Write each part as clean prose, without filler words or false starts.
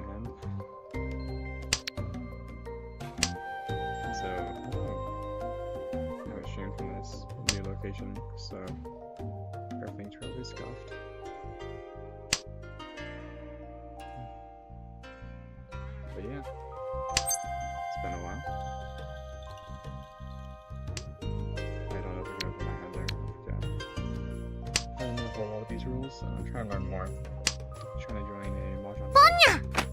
hand. So, I have a stream from this new location, so everything's really scuffed. But yeah, it's been a while. I don't know if I can open my hand there. I don't know all of these rules, so I'm trying to learn more. I'm trying to join a Mahjong Soul.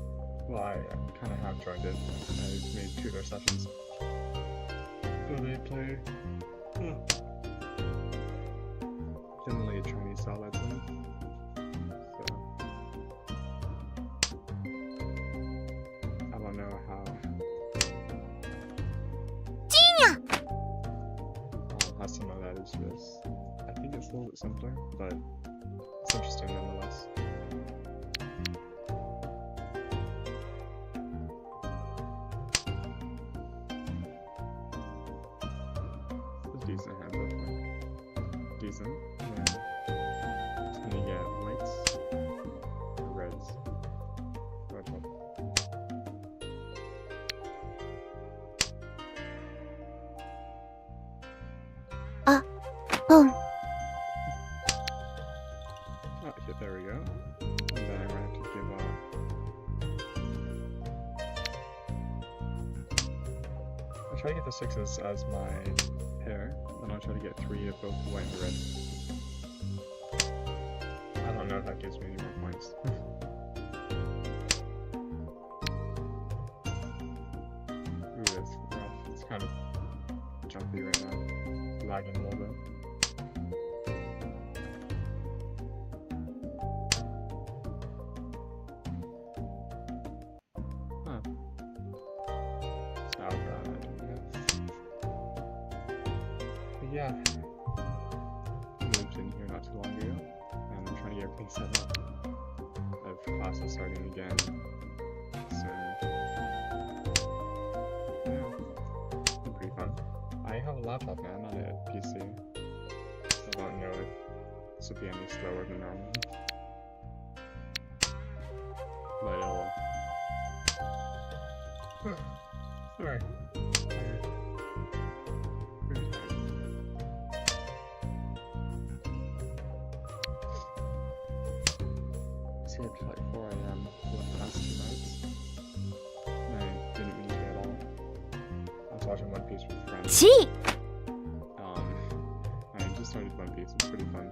Well, I kind of have joined it. I made 2 of their sessions. So they play generally a Chinese style lesson. So I don't know how some of that is just. I think it's a little bit simpler, but it's interesting nonetheless. It's a decent hand, definitely. Decent. Yeah. And you get whites, reds, red top. Okay, there we go. And then I'm gonna have to give up. I'll try to get the 6s as my pair, then I'll try to get 3 of both the white and the red. I don't know if that gives me any more points. Ooh, that's rough. It's kind of jumpy right now. Lagging a little bit. Yeah, moved in here not too long ago, and I'm trying to get everything set up. I have classes starting again soon. Yeah, it's been pretty fun. I have a laptop now, not a PC. I don't know if this will be any slower than normal. But it'll... Sorry. Stayed up till like 4 AM for the past 2 nights. And I didn't mean to at all. I was watching One Piece with friends. I just started One Piece, it's pretty fun.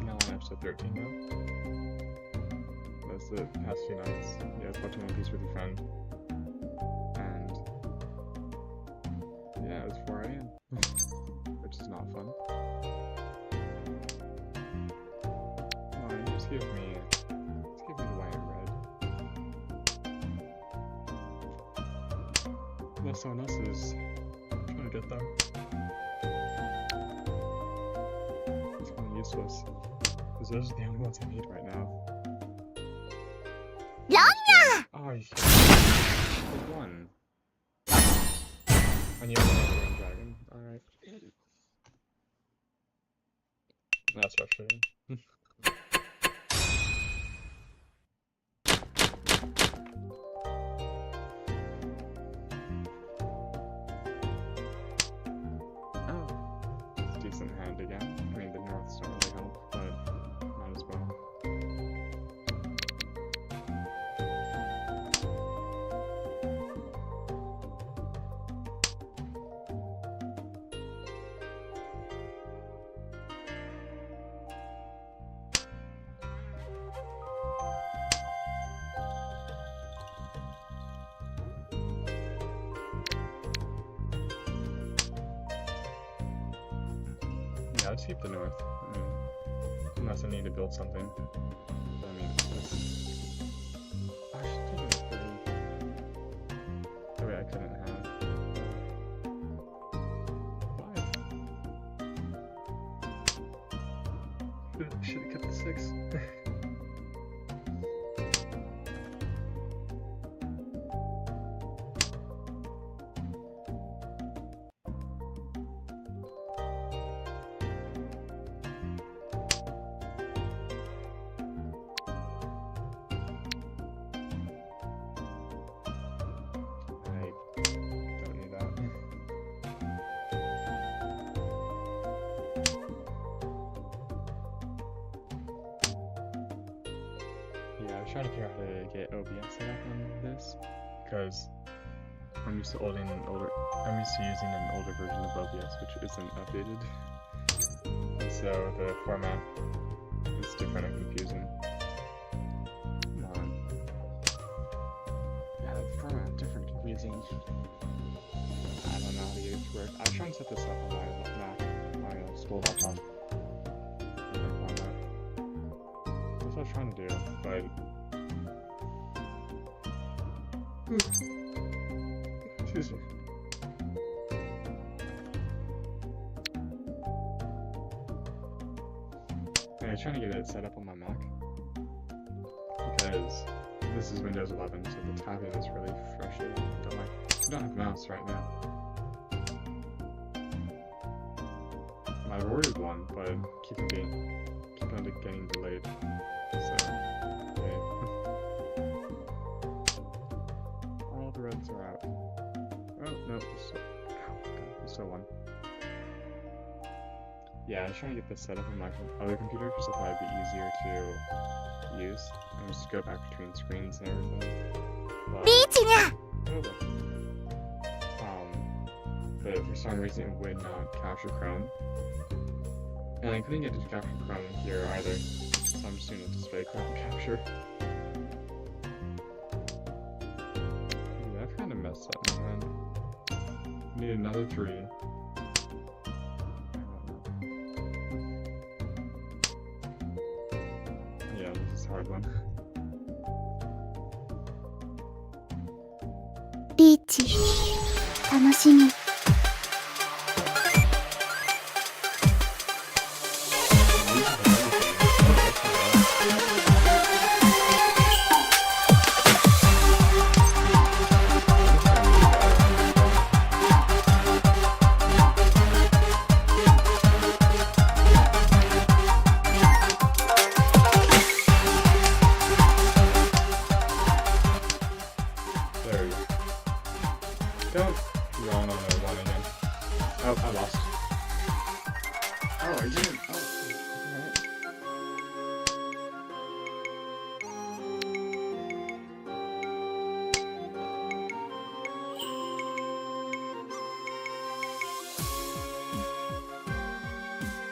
Now on episode 13 now. That's the past few nights. Yeah, I was watching One Piece with a friend. And yeah, it was 4 AM. Which is not fun. Just give me the white and red. Unless someone else is trying to get them. It's kind of useless. Because those are the only ones I need right now. Oh, you should one. And you have a dragon. Alright. That's frustrating. Decent hand again. I mean, the norths don't really help, but not as well. Yeah, I'd keep the north. I mean, unless I need to build something. But I mean, that's... I should take it as 3. Oh wait, I couldn't have. 5. Should have kept the 6. trying to figure out how to get OBS set up on this because I'm used to using an older version of OBS which isn't updated. And so the format is different and confusing. Come on. Yeah, the format different, confusing. I don't know how to get it to work. I was trying to set this up on my Mac, my school laptop. That's what I was trying to do, but excuse me. I'm trying to get it set up on my Mac because this is Windows 11, so the tabbing is really frustrating. I don't have a mouse right now. I ordered one, but keep on getting delayed. So, yeah. All the reds are out. Oh no, there's still one. Yeah, I was trying to get this set up on my other computer because I thought it'd be easier to use and just go back between screens and everything. But for some reason it would not capture Chrome. And I couldn't get it to capture Chrome here either, so I'm just doing a display Chrome capture. Yeah, I've kind of messed up, man. I need another 3. Yeah, this is a hard one. Beach. 楽しみ。Don't run on a 1 again. Oh, I lost. Oh, I didn't. Oh, alright.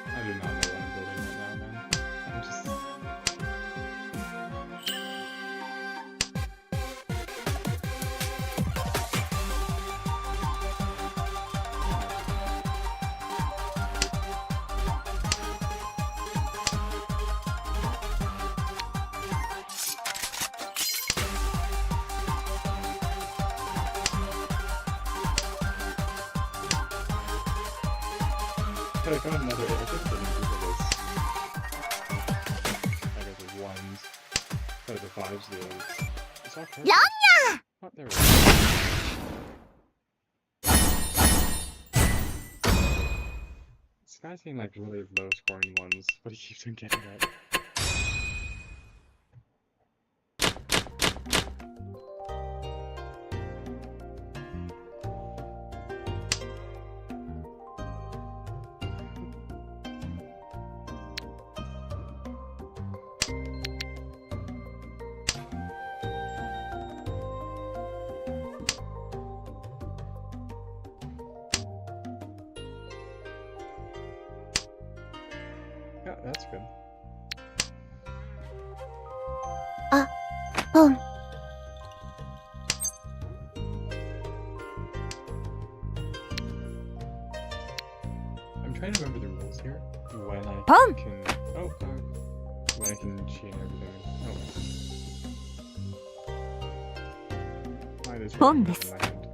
I do not know what I'm building right now, man. I'm just... But I found another edit for this. I got the 1s, the 5s, the 8s. It's all perfect. Oh, there we go. This guy's getting like really low scoring ones, but he keeps on getting it. Yeah, that's good. Boom. I'm trying to remember the rules here. When I Boom. can... Oh, when I can cheat and everything. Oh. Why does Boom in this. my hand?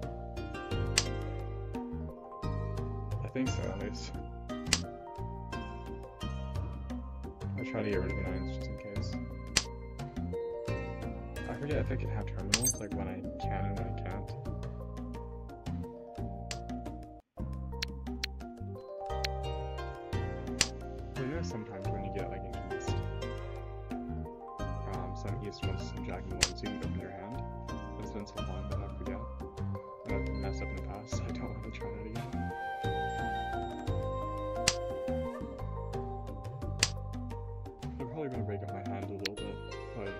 I think so, at least. I'll try to get rid of the 9s just in case. I forget if I can have terminals, like when I can and when I can't. But you know sometimes when you get like an east, some east ones, some jack and ones, you can open your hand. It's been so long that I forget. And I've messed up in the past, so I don't want to try that again. I'm probably going to break up my hand a little bit, but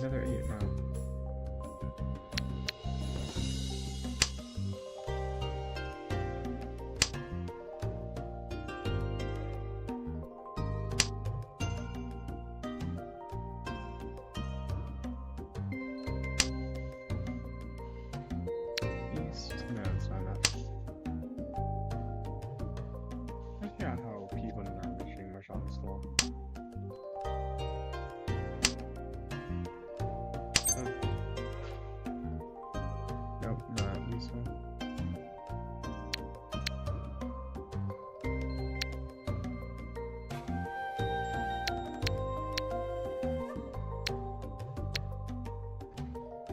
another 8 now. East? No, it's not enough. I forgot how people are mentioning Mahjong Soul. Nope, not useful.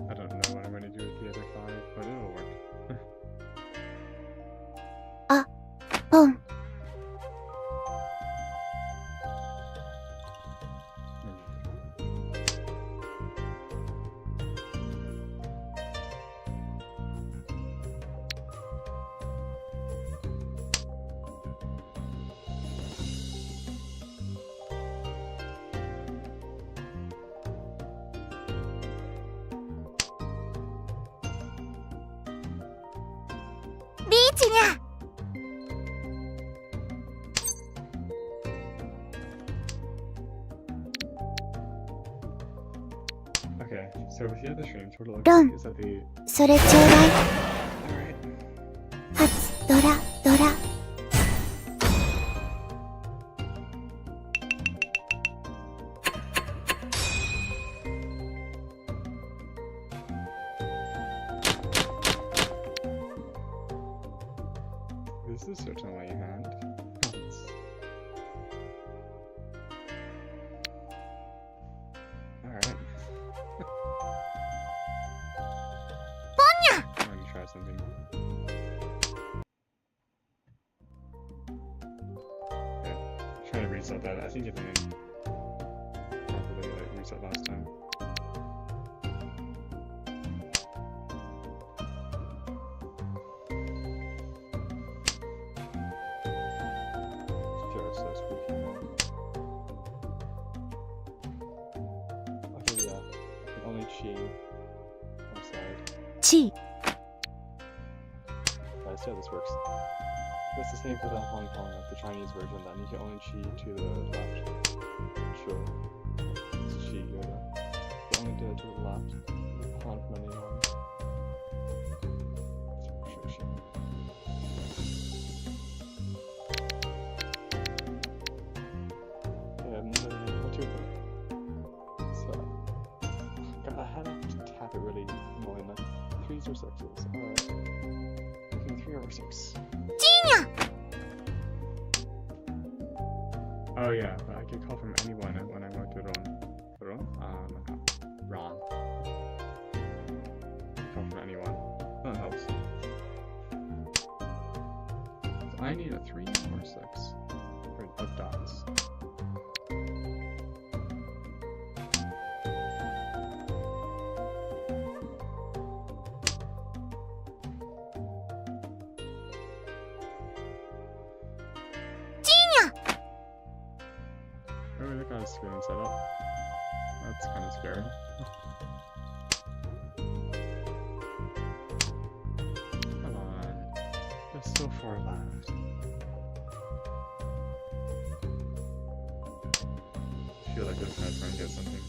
I don't know what I'm going to do with the other 5, but it'll work. ポン リーチにゃ Okay, so if you have the stream total looks Done. like is that the それちょうだい alright. 初ドラドラ This is certainly a hand. Alright. I'm gonna try something. Okay. Trying to reset that. I think it didn't properly reset last time. Just so squeaky, man. Okay, yeah. I can only chi outside. チ I see how this works. That's the same for the Hong Kong, like the Chinese version, then you can only chi to the left. Sure. It's chi, Yoda. You only do it to the left. You can't from anyone. Sure, sure. Yeah, and what do you think? So, God, I had to tap it really annoying. Like, 3s or 6s. Alright. Looking 3 over 6. ジーニャ Oh yeah, but I could call from anyone when I went to Ron. Ron. I could call from anyone. That helps. So I need a 3 or 6 of dots. Oh, that got a screen set up. That's kind of scary. Come on. There's still 4 left. I feel like this guy's trying to get something.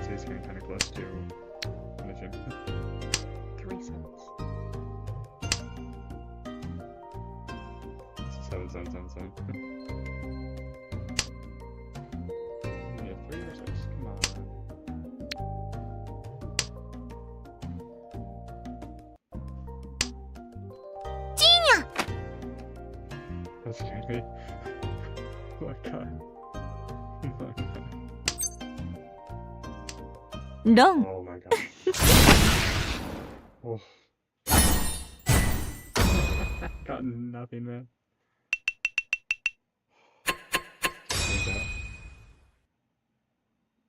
He's getting kind of close to finishing. 3 cents. This is 7 cents. Yeah, 3 or 6. Come on. That scared me. Oh my god. Oh my god. ロン Oh my god. Oh. Got nothing, man. Like that.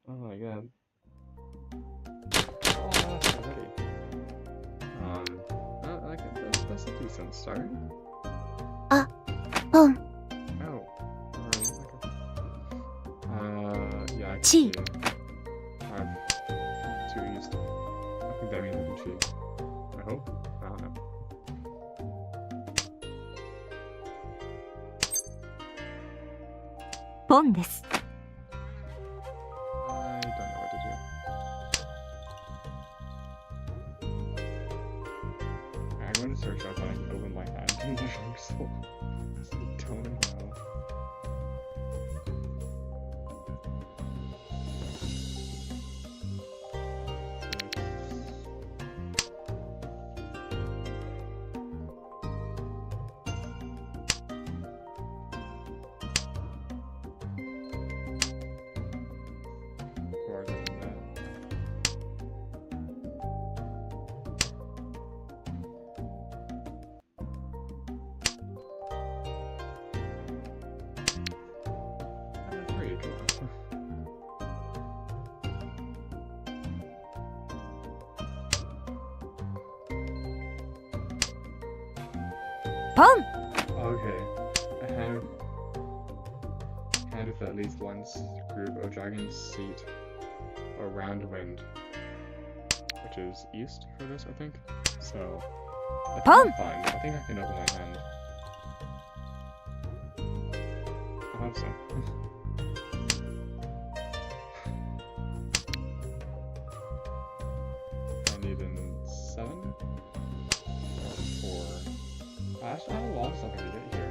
Oh my god. Oh, already. That's a decent start. ポン Oh. Alright, okay. Yeah, I can Chi. see. that means isn't she? I hope. I don't know. Pon です I don't know what to do. I'm going to search up and I can open my hand in Mahjong Soul. I don't know. Pon! Okay. I have with at least one group of dragon's seat around wind, which is east for this, I think. So I think I'm fine. I think I can open my hand. I hope so. I need an 7 or 4. Actually, I have a lot of stuff I can get here.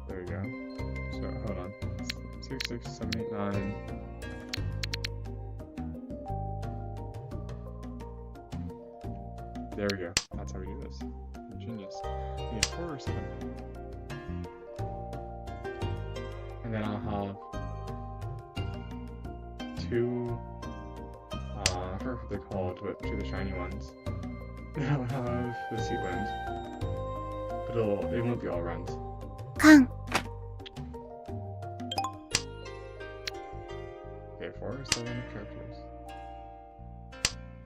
There we go. So, hold on. 6, 6, 7, 8, 9. There we go. That's how we do this. Genius. We need 4 or 7. And then I'll have 2, I forget what they're called, but 2 of the shiny ones. Then I'll have the sea wind. But it won't be all runs. 缶 Okay, 4 or 7 characters.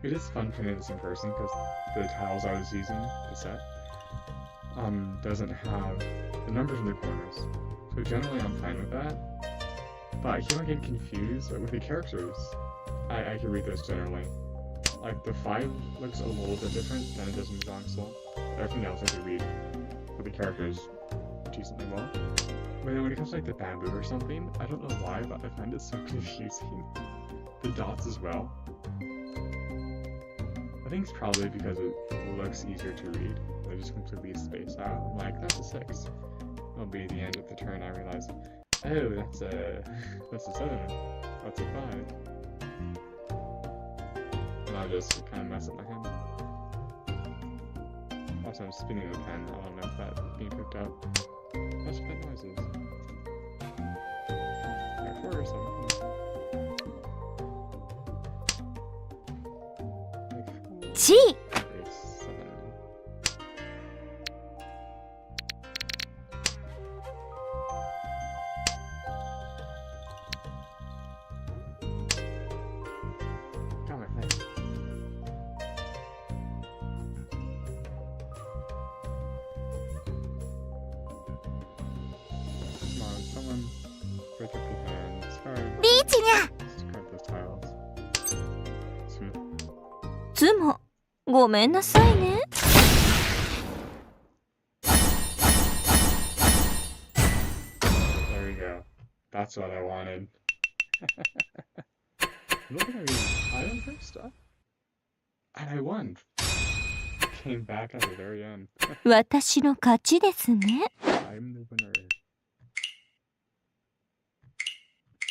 It is fun playing this in person because the tiles I was using, the set, doesn't have the numbers in the corners. So generally I'm fine with that. But I keep on getting confused with the characters. I can read those generally. Like the 5 looks a little bit different than it does in Mahjong Soul. Everything else I can read. But the characters decently well. But then when it comes to like the bamboo or something, I don't know why, but I find it so confusing. The dots as well. I think it's probably because it looks easier to read. They just completely space out. I'm like, that's a 6. It'll be the end of the turn. I realize, oh, that's a 7. That's a 5. And I'll just kind of mess up my hand. Also, I'm spinning the pen. I don't know if that's being picked up. That's pen noises. Alright, 4 or 7. G リーチにゃ つもごめんなさいね There we go. That's what I wanted. Look at me. I didn't first stuff. And I won. Came back at the very end. 私の勝ちですね I'm the winner.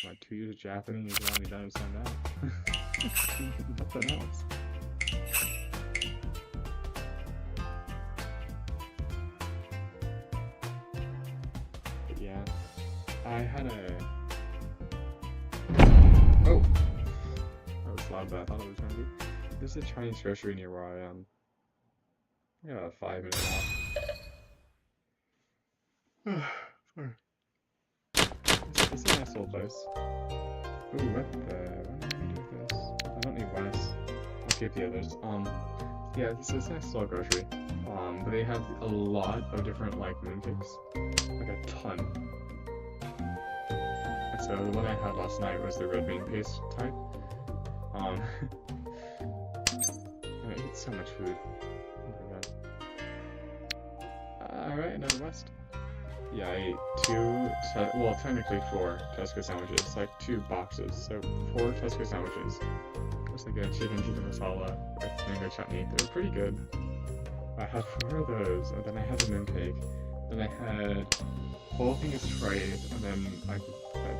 What, 2 years of Japanese allowed me to understand that? Nothing else. But yeah, I had a... Oh! That was loud, but I thought it was going to be. There's a Chinese grocery near where I am. I got a 5-minute walk. Sorry. It's a nice little place. Ooh, what am I gonna do with this? I don't need Wes. I'll keep the others. Yeah, it's a nice little grocery. But they have a lot of different, like, mooncakes. Like a ton. so the one I had last night was the red bean paste type. I eat so much food. Alright, another West. Yeah, I ate well, technically 4 Tesco sandwiches, like 2 boxes, so 4 Tesco sandwiches. It's like a chicken tikka masala with mango chutney. They were pretty good. I had 4 of those, and then I had a mooncake. Then I had whole thing of Sprite, and then I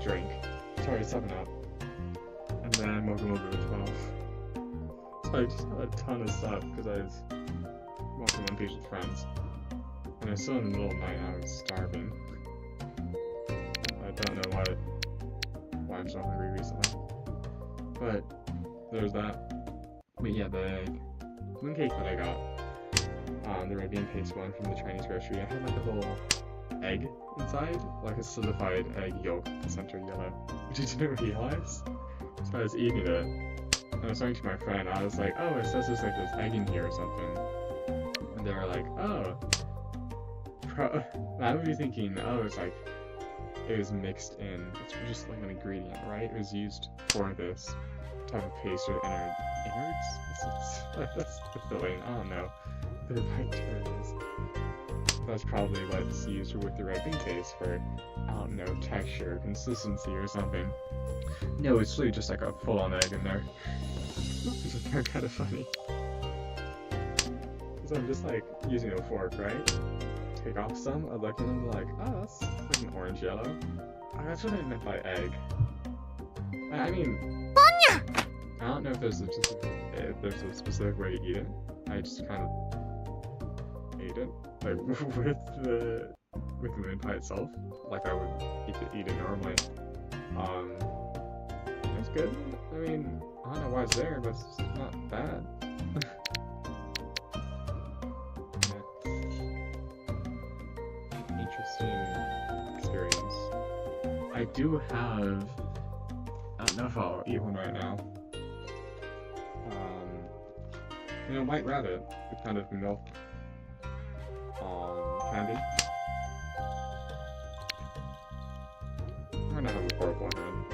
drink. Sorry, 7-Up. And then Mocha Mocha with 12. So I just had a ton of stuff because I was watching One Piece with friends. And I was still in the middle of the night and I was starving. I don't know why I'm so hungry recently. But there's that. But yeah, the mooncake that I got, the red bean paste one from the Chinese grocery, I had like a little egg inside, like a solidified egg yolk, the center yellow, which I didn't realize. So I was eating it, and I was talking to my friend, I was like, oh, it says there's like this egg in here or something. And they were like, oh. I would be thinking, oh, it's like, it was mixed in. It's just like an ingredient, right? It was used for this type of paste or innards? That's the filling. I don't know. The right term is. That's probably what's used with the red bean paste for, I don't know, texture, consistency, or something. No, it's really just like a full-on egg in there. Which is kind of funny. So I'm just like using a fork, right? Take off some, I look at them like, oh, that's like an orange yellow. Oh, that's what I meant by egg. I mean, I don't know if there's a specific way to eat it. I just kind of ate it, like with the moon pie itself, like I would eat it normally. It's good. I mean, I don't know why it's there, but it's just not bad. Interesting experience. I do have. I don't know if I'll eat one right now. You know, White Rabbit with kind of milk candy. I'm gonna have a horrible hand.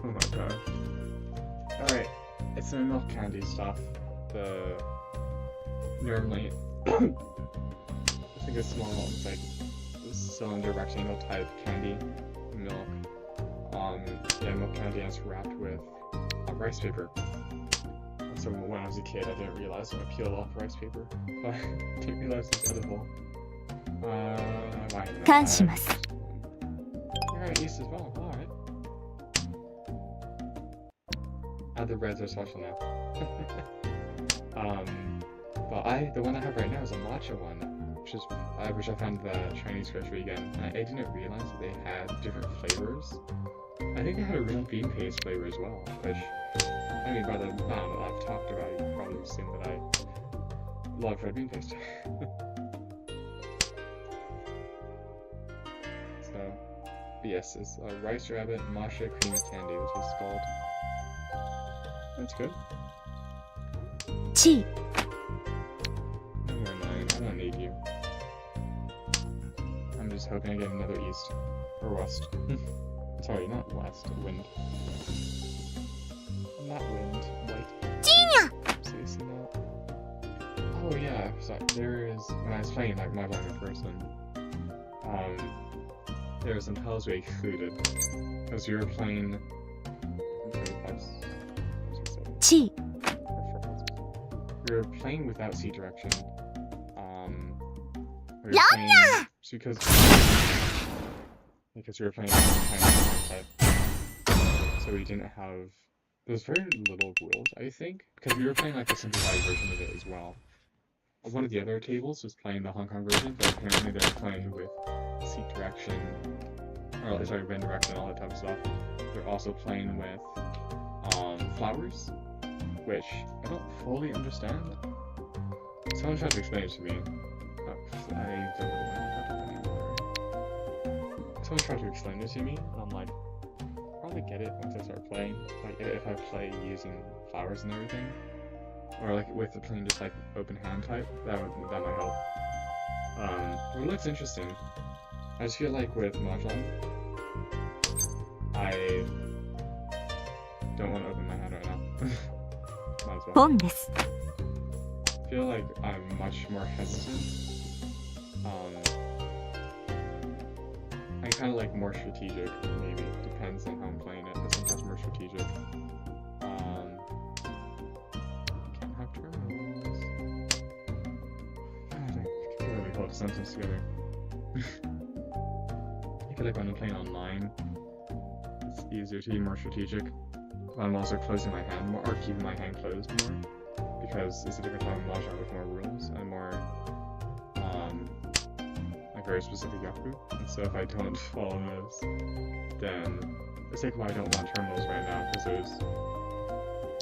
Oh my god. Alright, it's some milk candy stuff. Normally, I think it's small, it's like cylinder rectangle type candy milk. Yeah, milk candy, and it's wrapped with rice paper. So when I was a kid, I didn't realize when I peeled off rice paper, but I didn't realize it was edible. Why not? Alright, East as well. Alright. The reds are special now. But the one I have right now is a matcha one, which I found the Chinese grocery again. And I didn't realize that they had different flavors. I think they had a red bean paste flavor as well, which, I mean, by the amount that I've talked about, you can probably assume that I love red bean paste. So, yes, it's a rice rabbit matcha creamy candy, which is called. That's good. Chi. Number 9, I don't need you. I'm just hoping I get another east. Or west. Sorry, not west, wind. Not wind, white. Genius! So you see that? Oh yeah, so there is, when I was playing like Mahjong in person, there were some tiles we excluded. Because we were playing... Chi. We were playing without C direction. We were playing because we were playing kind of type. So we didn't have. There's very little rules, I think, because we were playing like a simplified version of it as well. One of the other tables was playing the Hong Kong version, but apparently they were playing with C direction, or sorry, wind direction, all that type of stuff. They're also playing with flowers, which I don't fully understand. Someone tried to explain it to me. I don't know anymore. Someone tried to explain it to me, and I'm like, I'll probably get it once I start playing. Like, if I play using flowers and everything, or like with the playing just like open hand type, that might help. It looks interesting. I just feel like with Mahjong, I don't want to open my hand right now. Might as well. ポンです。 I feel like I'm much more hesitant. I kind of like more strategic, maybe. Depends on how I'm playing it, but sometimes more strategic. Can't have terminals. God, I can't really hold a sentence together. I feel like when I'm playing online, it's easier to be more strategic. But I'm also closing my hand more, or keeping my hand closed more, because it's a different type of Mahjong with more rules and more, like very specific yaku. And so if I don't follow this, then it's like why I don't want terminals right now, because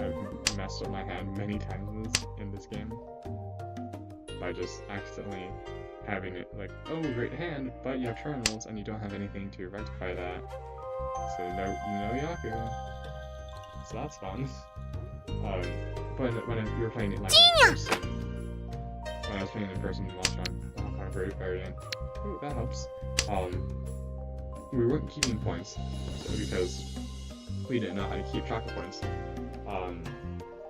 I've messed up my hand many times in this game by just accidentally having it like, oh, great hand, but you have terminals and you don't have anything to rectify that. So no yaku. So that's fun. But when you were playing it like in person, when I was playing in person in Mahjong, kind of very in. Ooh, that helps. We weren't keeping points, so because we didn't know how to keep track of points.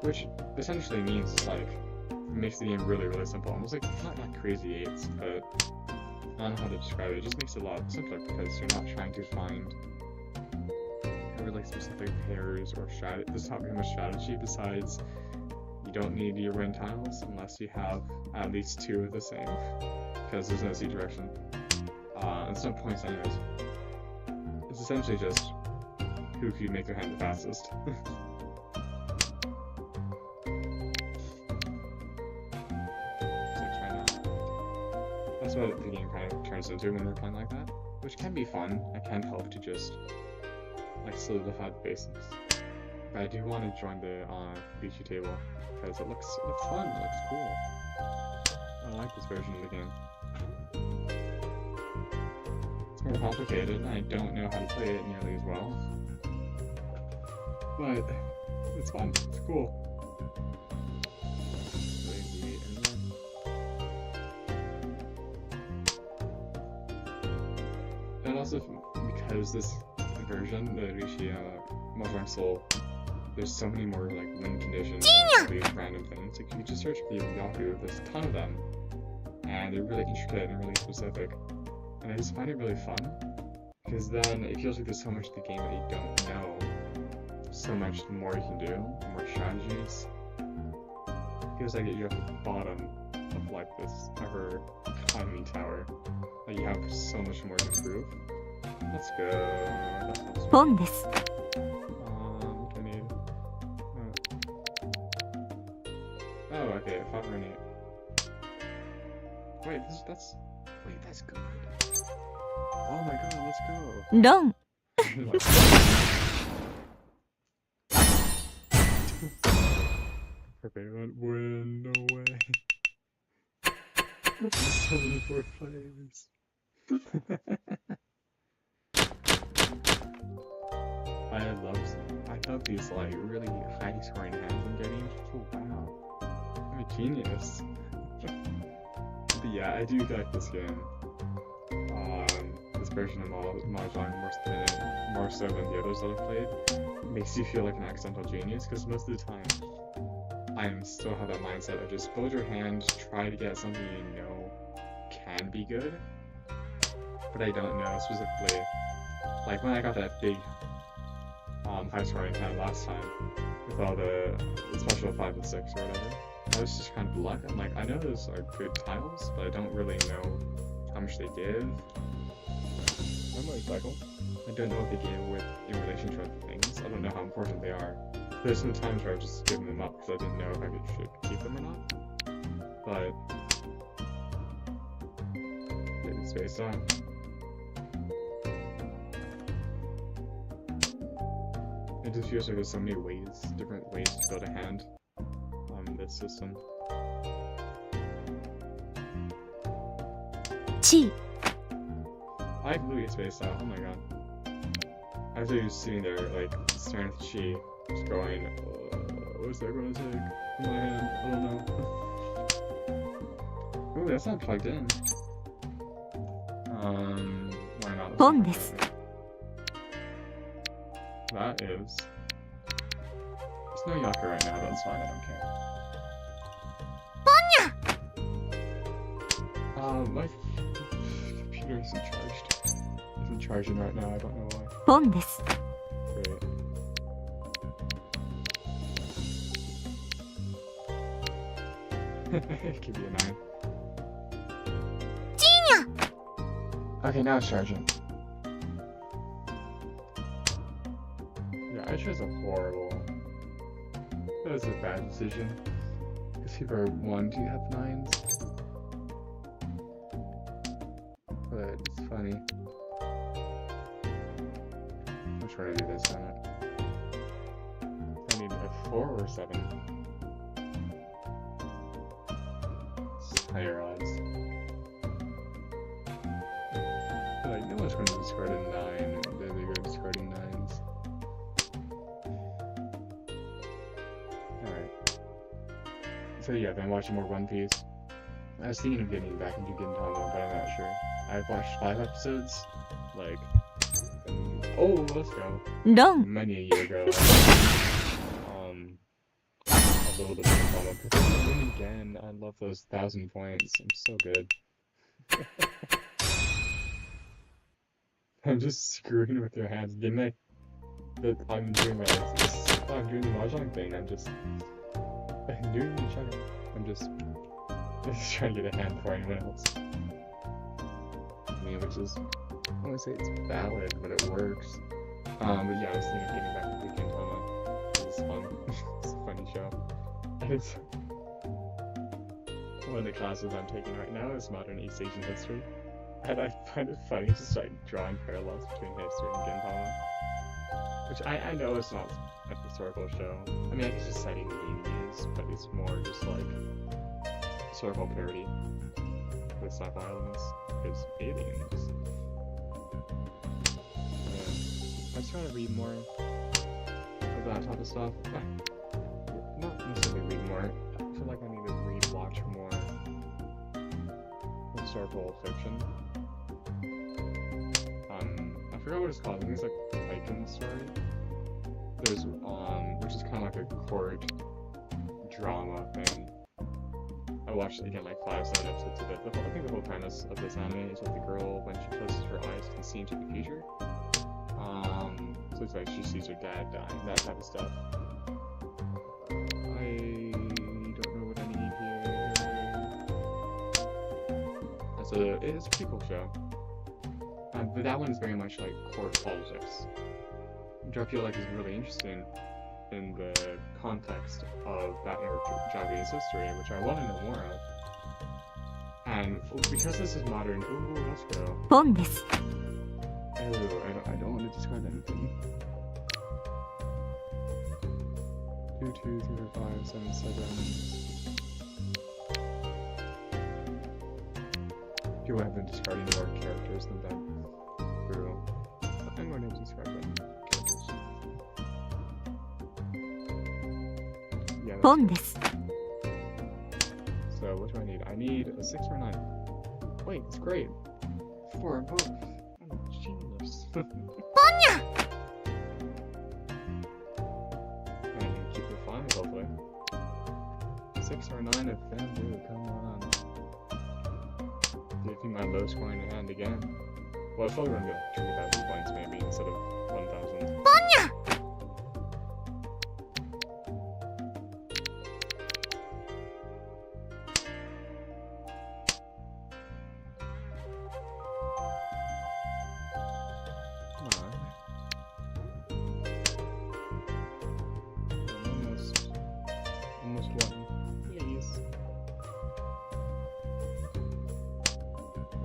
Which essentially means like makes the game really simple. Almost like not like crazy eights, but I don't know how to describe it. It just makes it a lot simpler because you're not trying to find really specific pairs or strategy. There's not very much strategy besides you don't need your wind tiles unless you have at least 2 of the same, because there's no Z direction. There's no points anyways. It's essentially just who can make your hand the fastest. So try that. That's what the game kind of turns into when we're playing like that, which can be fun. It can help to just like solidify the basics. But I do want to join the Beachy table because it looks fun, it looks cool. I like this version of the game. It's more complicated and I don't know how to play it nearly as well. But it's fun, it's cool. And also because this version, the Rishi Mahjong Soul, there's so many more like win conditions and these random things. Like you can just search for the yaku, there's a ton of them, and they're really intricate and really specific. And I just find it really fun because then it feels like there's so much of the game that you don't know, so much more you can do, more strategies. It feels like you're at the bottom of like this ever climbing tower, that you have so much more to prove. Let's go. That helps me. ポンです。 I need. Oh, okay. 508. Wait, that's good. Oh my god, let's go. ロン。 Everyone win, no way. 74 players. I love these like really high scoring hands I'm getting. Oh wow, I'm a genius. But yeah, I do like this game. This version of Mahjong more so than the others that I've played. Makes you feel like an accidental genius because most of the time I still have that mindset of just build your hand, try to get something you know can be good, but I don't know specifically. Like when I got that big high scoring hand last time with all the special 5 and 6 or whatever, I was just kind of luck. I'm like, I know those are good tiles, but I don't really know how much they give. My motorcycle. I don't know what they give in relation to other things. I don't know how important they are. There's some times where I've just given them up because I didn't know if I should keep them or not. But it's based on. It just feels like there's so many different ways to build a hand on this system. チー。 I completely spaced out, oh my god. I was just sitting there, like, staring at the chi, just going, what's that gonna take in my hand? I don't know. Ooh, that's not plugged in. Why not? ポンです。That is... There's no Yaka right now, that's fine, I don't care. My computer isn't charged. Isn't charging right now, I don't know why. ポンです。 Great. Give you a 9. Okay, now it's charging. Yeah, I chose a horrible... That was a bad decision. Because people are 1 to have 9s. But it's funny. I'm trying to do this on it. I need a 4 or 7. It's higher odds. Like, no one's going to discard a 9, and then they go discarding 9s. Alright. So yeah, I've been watching more One Piece. I was thinking of getting back into Gintama, but I'm not sure. I've watched 5 episodes, like... Oh, let's go. ロン Many a year ago. A little bit of Gintama. But then again, I love those 1,000 points. I'm so good. I'm just screwing with your hands, didn't I? That I'm doing my I'm doing the Mahjong thing, I'm just doing the check. I'm just trying to get a hand before anyone else. I mean, which is, I don't want to say it's valid, but it works. But yeah, I was thinking of getting back to Gintama. It's fun. It's a funny show. And it's one of the classes I'm taking right now is Modern East Asian History. And I find it funny just like drawing parallels between history and Gintama. Which I know it's not a historical show. I mean, I guess it's citing the Indies, but it's more just like historical parody with sci-fi elements. Because aliens. Yeah. I'm trying to read more of that type of stuff. Not necessarily read more. I feel like I need to watch more historical fiction. I forgot what it's called. I think it's like Viking story. There's which is kind of like a court drama thing. I watched again like 5-7 episodes of it. I think the whole premise of this anime is that the girl, when she closes her eyes, can see into the future. So it's like she sees her dad dying, that type of stuff. I don't know what I need here. So it's a pretty cool show. But that one is very much like court politics, which I feel like is really interesting in the context of that era of Japanese history, which I want to know more of. And because this is modern, ooh, let's go. ポンです。 I don't want to describe anything. 2, 2, 3, 4, 5, 7, 7. People have been discarding more characters than that. True. I'm going to discard them characters. Yeah, ポンです。 So what do I need? I need a 6 or a 9. Wait, it's great. 4 both. I'm a genius. And I can keep it 5 hopefully. 6 or a 9 of bamboo, come on. Taking my low scoring hand again. Well, I thought we were going to get 20,000 points maybe instead of 1,000. Come on. Almost one. Please.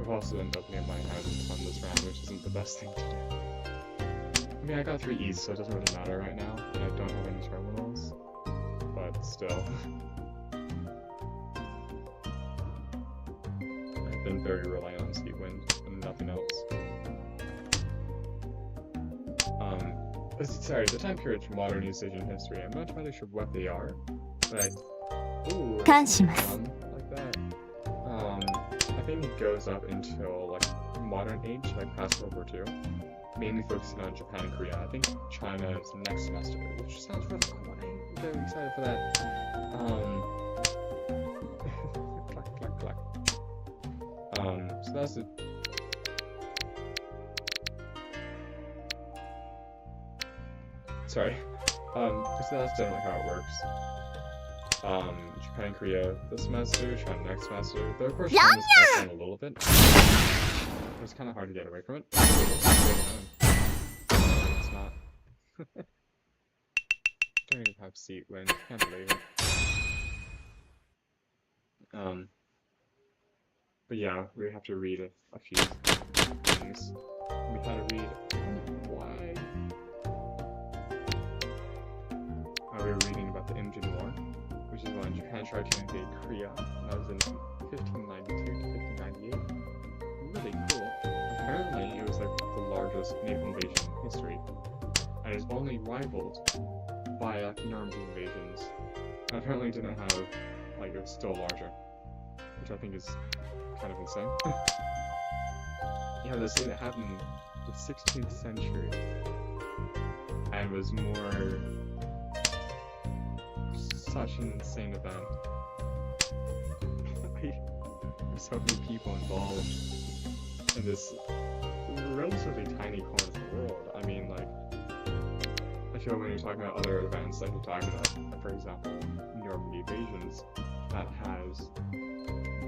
I've also been opening my hands a ton this round, which isn't the best thing to do. I mean, I got 3 E's, so it doesn't really matter right now, and I don't have any terminals. But still. I've been very reliant on Sea Wind and nothing else. Sorry, the time periods from modern East Asian history, I'm not entirely sure what they are, but ooh, that's fun. I like that. I think it goes up until like modern age, like past World War II. mainly focusing on Japan and Korea. I think China is next semester, which sounds really cool. I'm very excited for that. Clack, clack, clack. So that's it. Sorry. So that's generally how it works. Japan and Korea this semester, China next semester. Though of course China's touched on a little bit. It's kind of hard to get away from it. It's not. Don't even have seat when can't believe it. But yeah, we have to read a few things. We had to read why. We were reading about the Imjin War, which is when Japan tried to invade Korea. That was in 1592 to 1598. Really cool. Apparently, it was like the largest naval invasion in history, and it's only rivaled by like Normandy invasions. And apparently, it didn't have like it was still larger, which I think is kind of insane. Yeah, they say that happened in the 16th century, and was more such an insane event. There's so many people involved in this relatively tiny corner of the world. I mean, like, I feel when you're talking about other events, like you're talking about, for example, Normandy invasions, that has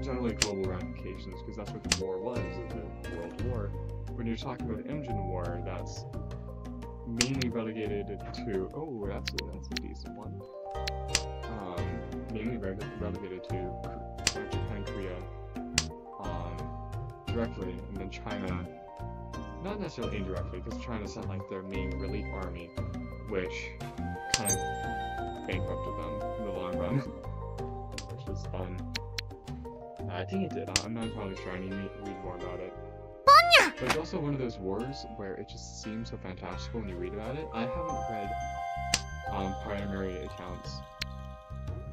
generally global ramifications, because that's what the war was, the World War. When you're talking about the Imjin War, that's mainly relegated to, oh, that's a decent one. Mainly relegated to Japan and Korea directly, and then China, not necessarily indirectly, because China sent like their main relief army, which kind of bankrupted them in the long run, which was fun. I think it did. I'm not entirely sure. I need to read more about it. But it's also one of those wars where it just seems so fantastical when you read about it. I haven't read primary accounts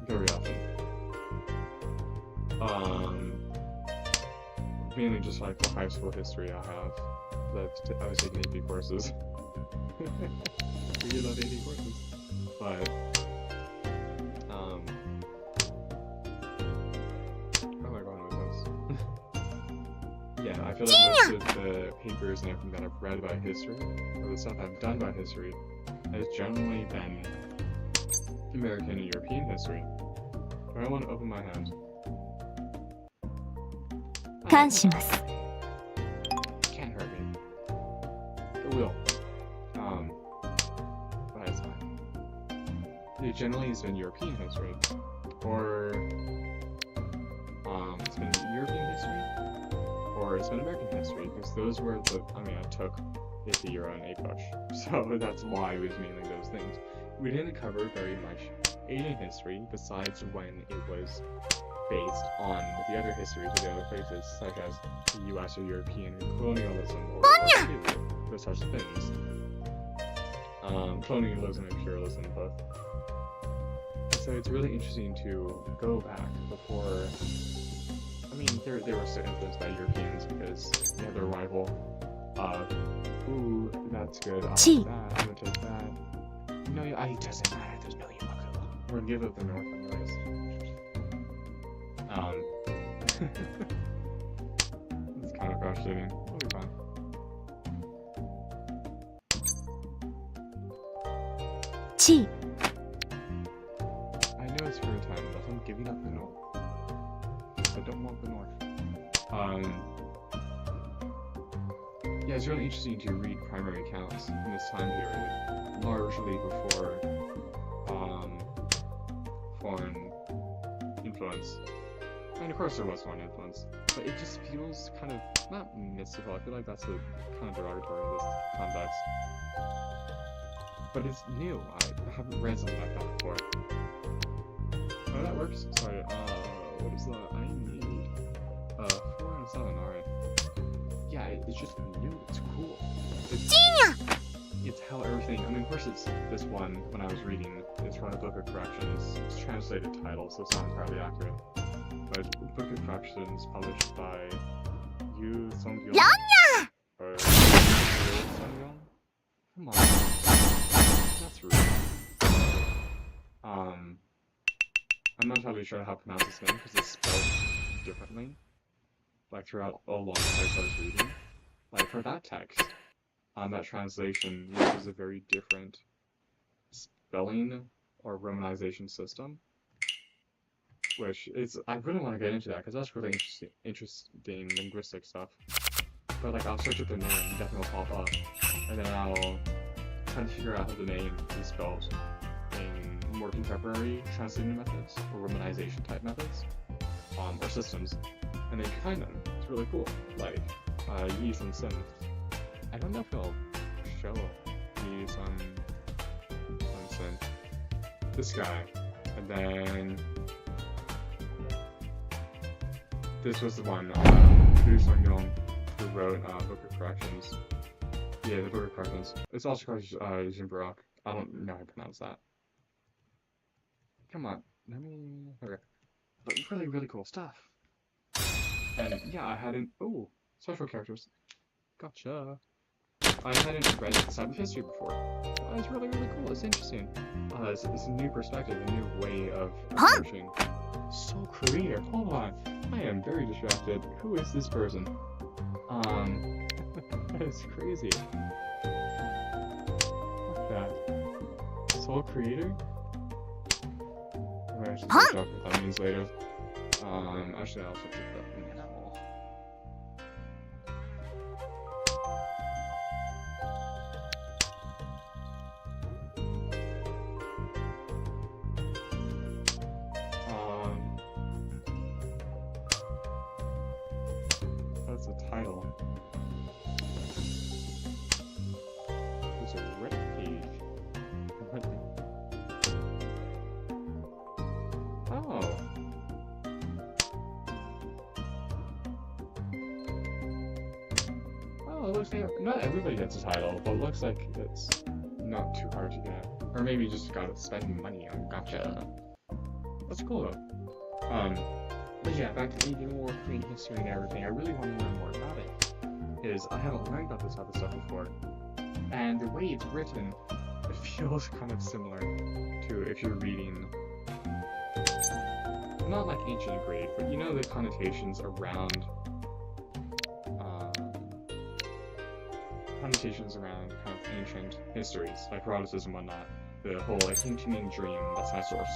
very often. Mainly just like the high school history I have. I was taking AP courses. We did love AP courses. But, oh my god, what was this? Yeah, I feel like most of the papers and everything that I've read about history, or the stuff I've done about history, has generally been American and European history. I want to open my hand. 感します。 Can't hurt me. It will. But it's fine. It generally has been European history, or it's been European history, or it's been American history, because those were the. I mean, I took AP Euro and A push, so that's why it was mainly those things. We didn't cover very much Asian history, besides when it was based on the other histories of the other places, such as the US or European colonialism or those such things. Colonialism and imperialism both. So it's really interesting to go back before. I mean, they were so influenced by Europeans because they had their rival of, ooh, that's good, I'll take that, I'm gonna take that. No, it doesn't matter, there's no Yamaku. We're gonna give up the North anyways. It's kind of frustrating. It'll be fine. Chi. I know it's for a time, but I'm giving up the North. I don't want the North. Yeah, it's really interesting to read primary accounts in this time period, largely before foreign influence. And of course there was foreign influence, but it just feels kind of, not mystical, I feel like that's a kind of derogatory in this context. But it's new, I haven't read something like that before. Oh, that works. Sorry, what is that? I need, 4 out of 7, alright. Yeah, it's just new, it's cool. It's how everything, I mean, of course it's this one, when I was reading, it's from the Book of Corrections. It's translated title, so it's not entirely accurate. But the Book of Corrections published by Yu Song-yeon. Or Song-yeon? not entirely sure how to pronounce his name because it's spelled differently. Like throughout all long text I was reading. Like for that text, that translation uses a very different spelling or romanization system. Which is, I really want to get into that because that's really interesting linguistic stuff. But like, I'll search up the name and definitely will pop up, and then I'll try to figure out how the name is spelled in more contemporary translating methods or romanization type methods, or systems, and then combine them. It's really cool. Like, Yi Sun Sun. I don't know if it'll show Yi Sun Sun. This guy, and then. This was the one, Yu Sung-yong, who wrote Book of Corrections. Yeah, the Book of Corrections. It's also called Jinbarak. I don't know how to pronounce that. Come on, let me... Okay. But really, really cool stuff. And yeah, I hadn't... Oh, special characters. Gotcha. I hadn't read Side of History before. It's really, really cool. It's interesting. It's a new perspective, a new way of approaching. Soul Creator, hold on. I am very distracted. Who is this person? That is crazy. What's that? Soul Creator? I'm actually gonna talk what that means later. Actually, I'll check it up now. That's the title. There's a Reddit page. Oh. Oh, it looks like not everybody gets a title, but it looks like it's not too hard to get. Or maybe you just gotta spend money on gotcha. That's cool though. But yeah, back to reading more Korean history and everything, I really want to learn more about it. Is I haven't learned about this type of stuff before. And the way it's written, it feels kind of similar to if you're reading, not like ancient Greek, but you know the connotations around, kind of ancient histories, like Herodotus and whatnot. The whole like King Dream, that's my source.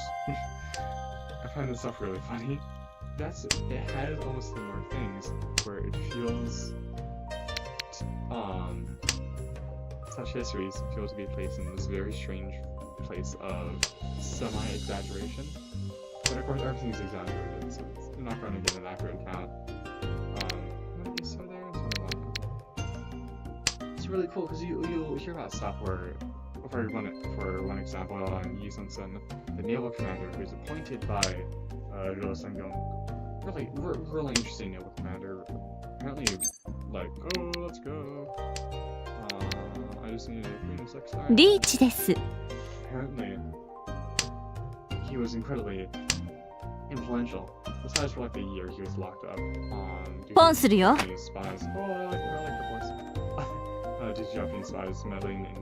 I find this stuff really funny. It has almost similar things where it feels such histories feel to be placed in this very strange place of semi-exaggeration. But of course everything's exaggerated, so you're not going to get an accurate account. So there and so on. It's really cool because you'll hear about stuff where, for one example, on Yi Sun Sun, the naval commander who's appointed by Ro Sang-yong. Really interesting naval commander. Apparently, like, oh, let's go. I just need a 3 star. リーチです。 Apparently, he was incredibly influential. Besides, for like a year, he was locked up on Japanese spies. Oh, I like the voice. Due to Japanese spies meddling in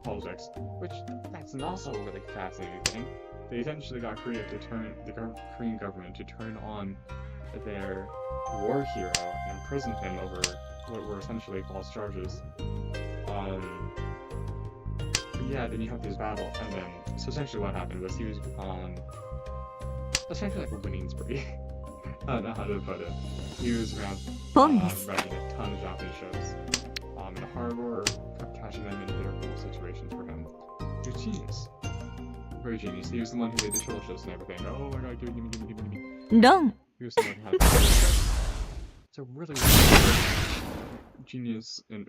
politics, which that's also a really fascinating thing. They essentially got Korea to the Korean government to turn on their war hero and imprison him over what were essentially false charges. But yeah, then you have this battle, and then so essentially what happened was he was on essentially like a winning spree. I don't know how to put it. He was around writing a ton of Japanese shows in the harbor, catching them in difficult situations for him. He was genius. Very genius. He was the one who made the show shows and everything. Oh my god, give me. Done. He was the one who had it's a really, really genius and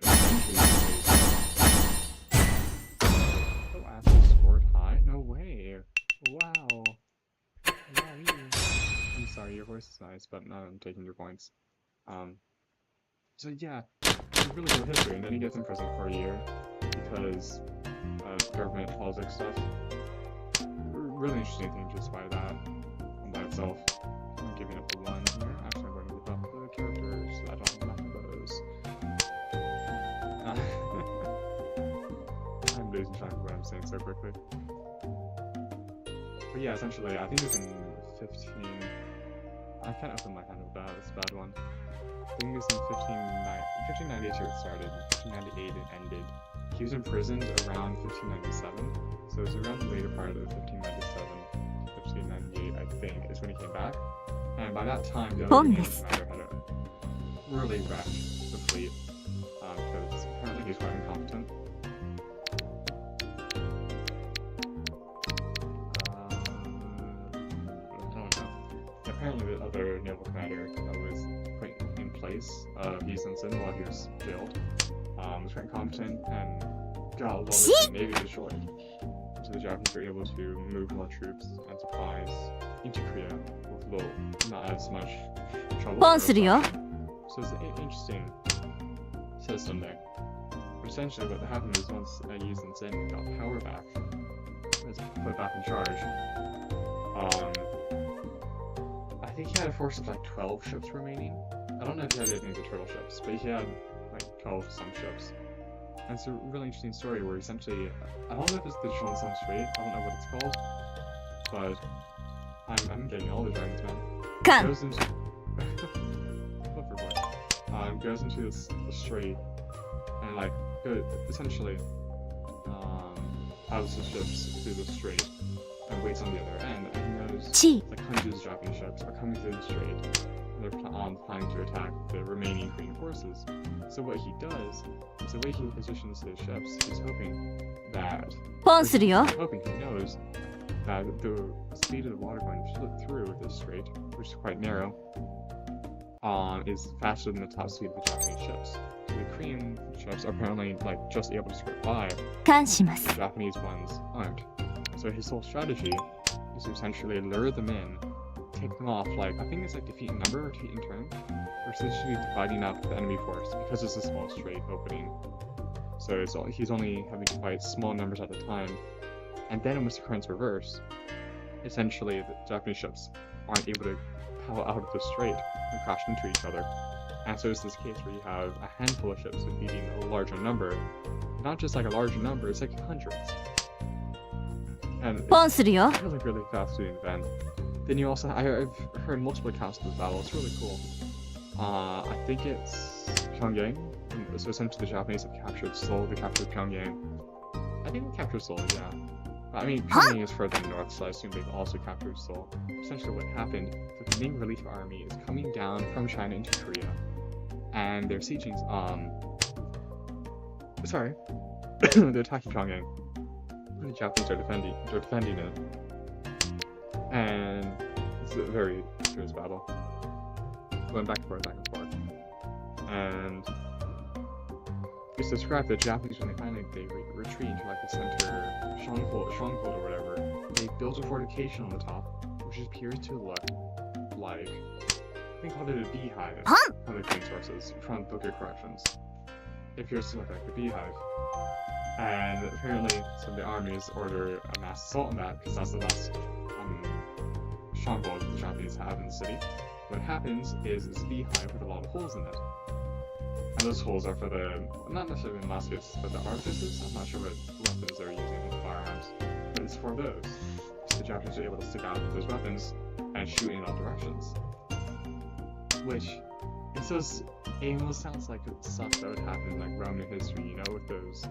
Oh, Apple scored high? No way. Wow. I'm sorry, your voice is nice, but no, I'm taking your points. So yeah, it's a really good history, and then he gets in prison for a year because government politics stuff. Really interesting thing just by that, on by itself. I'm giving up the 1 here. Actually, I'm going to give up the characters. I don't have enough of those. I'm losing track of what I'm saying so quickly. But yeah, essentially, I think it was in 15. I can't open my hand with that. It's a bad one. I think it was in 1592 it started. 1598 it ended. He was imprisoned around 1597, so it was around the later part of 1597, 1598, I think, is when he came back. And by that time, the other naval commander had really wrecked the fleet, because apparently he's quite incompetent. I don't know. Apparently the other naval commander that was put in place of Yisensen while he was jailed was quite incompetent and got a lot of the navy destroyed. So the Japanese were able to move more troops and supplies into Korea with not as much trouble. So it's an interesting system there. But essentially what happened is once Yisensen got power back, was put back in charge, I think he had a force of like 12 ships remaining. I don't know if he had any of the turtle ships, but he had like 12 some ships. And it's a really interesting story where essentially, I don't know if it's the Johnson Strait, I don't know what it's called, but I'm getting all the dragons, man. Goes into goes into this strait and like essentially pilots the ships through the strait and waits on the other end, and he knows like hundreds of Japanese ships are coming through the strait and they're planning to attack the remaining Korean forces. So what he does is the way he positions his ships, he's hoping that he knows that the speed of the water going through this strait, which is quite narrow, is faster than the top speed of the Japanese ships. So the Korean ships are apparently like just able to skirt by, the Japanese ones aren't. So his whole strategy is to essentially lure them in, take them off, like I think it's like defeat in number or defeat in turn, or essentially dividing up the enemy force because it's a small strait opening. So he's only having to fight small numbers at a time, and then once the currents reverse, essentially the Japanese ships aren't able to power out of the strait and crash into each other. And so it's this case where you have a handful of ships defeating a larger number. Not just like a larger number, it's like hundreds. And it's really fascinating event. Then you also, I've heard multiple accounts of this battle, it's really cool. I think it's Pyongyang, so essentially the Japanese have captured Seoul, they captured Pyongyang. I think they captured Seoul, yeah. I mean, Pyongyang is further north, so I assume they've also captured Seoul. Essentially what happened, the main relief army is coming down from China into Korea, and they're sieging, they're attacking Pyongyang, and the Japanese are defending it. And it's a very fierce battle. Going back and forth, and it's described that Japanese, when they finally retreat into like the center stronghold or whatever, they built a fortification on the top, which appears to look like, I think called it a beehive from the Korean sources, from Book of Corrections. It appears to look like a beehive. And apparently some of the armies order a mass assault on that, because that's the last stronghold that the Japanese have in the city. What happens is it's a beehive with a lot of holes in it. And those holes are for the, not necessarily the muskets, but the artificers. I'm not sure what weapons they're using with firearms, but it's for those. So the Japanese are able to stick out with those weapons and shoot in all directions. Which, it almost sounds like stuff that would happen in like Roman history, you know, with those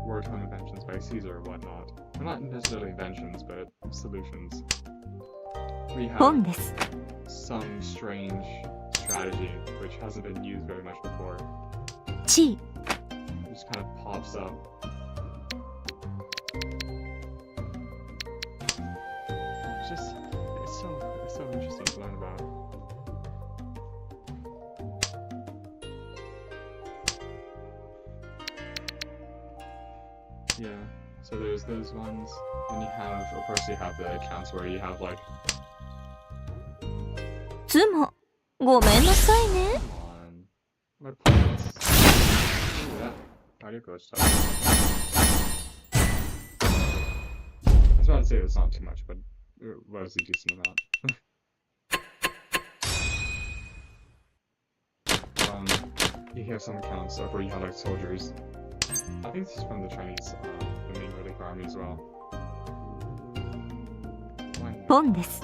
wartime inventions by Caesar or whatnot. Well, not necessarily inventions, but solutions. We have some strange strategy which hasn't been used very much before. It just kind of pops up. It's so interesting to learn about. Yeah, so there's those ones, and you have, of course, you have the accounts where you have like. Come on, my points. Yeah, audio glitch stuff. I was about to say it's not too much, but it was a decent amount. You have some accounts of where you have like soldiers. I think this is from the Chinese, the main relief Turkic army as well. Bon desu.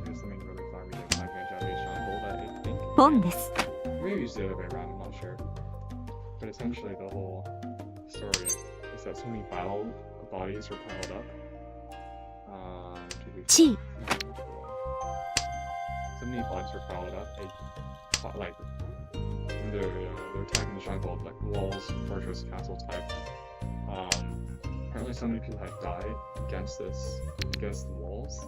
Here's something really fun. We did I think. Bon desu. Maybe it's the other way around, I'm not sure. But essentially the whole story is that so many battle bodies are piled up. Chi. So many bodies are piled up. Like they're attacking the stronghold, like walls, fortress, castle type. Apparently so many people have died against the walls,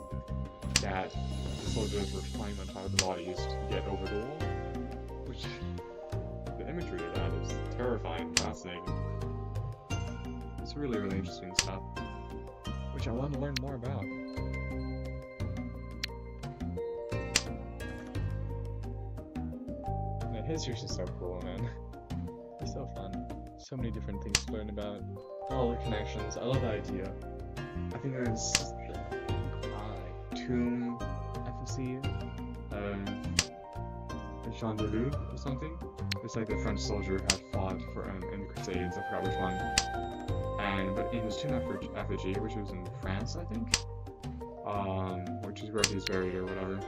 that the soldiers were climbing on top of the bodies to get over the wall. Which, the imagery of that is terrifying and fascinating. It's really, really interesting stuff, which I want to learn more about. The history's just so cool, man. It's so fun. So many different things to learn about. All the connections. I love the idea. I think there's tomb effigy Jean de Loup or something. It's like the French soldier who had fought for in the Crusades. I forgot which one. But in his tomb effigy, which was in France, I think, which is where he's buried or whatever.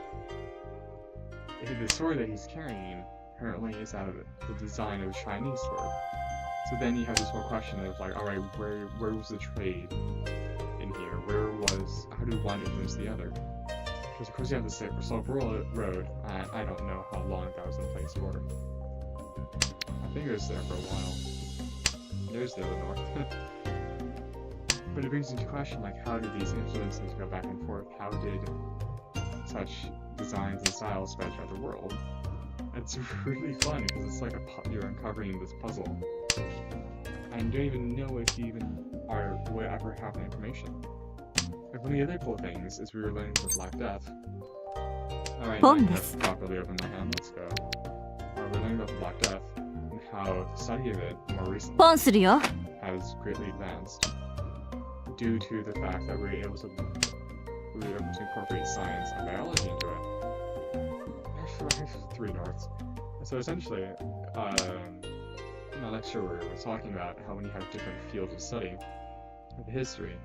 The sword that he's carrying apparently is out of the design of a Chinese sword. So then you have this whole question of like, alright, where was the trade in here? How did one influence the other? Because of course you have the Silk Road, and I don't know how long that was in place for. I think it was there for a while. There's the other north. But it brings into question, like, how did these influences go back and forth? How did such designs and styles spread throughout the world? It's really fun because it's like you're uncovering this puzzle, and you don't even know if you even will ever have the information. Like, one of the other cool things is we were learning the Black Death. Alright, I have properly opened my hand, let's go. We're learning about the Black Death and how the study of it more recently has greatly advanced due to the fact that we were able to incorporate science and biology into it. There's 3 norths. So essentially, in my lecture we were talking about how when you have different fields of study of history,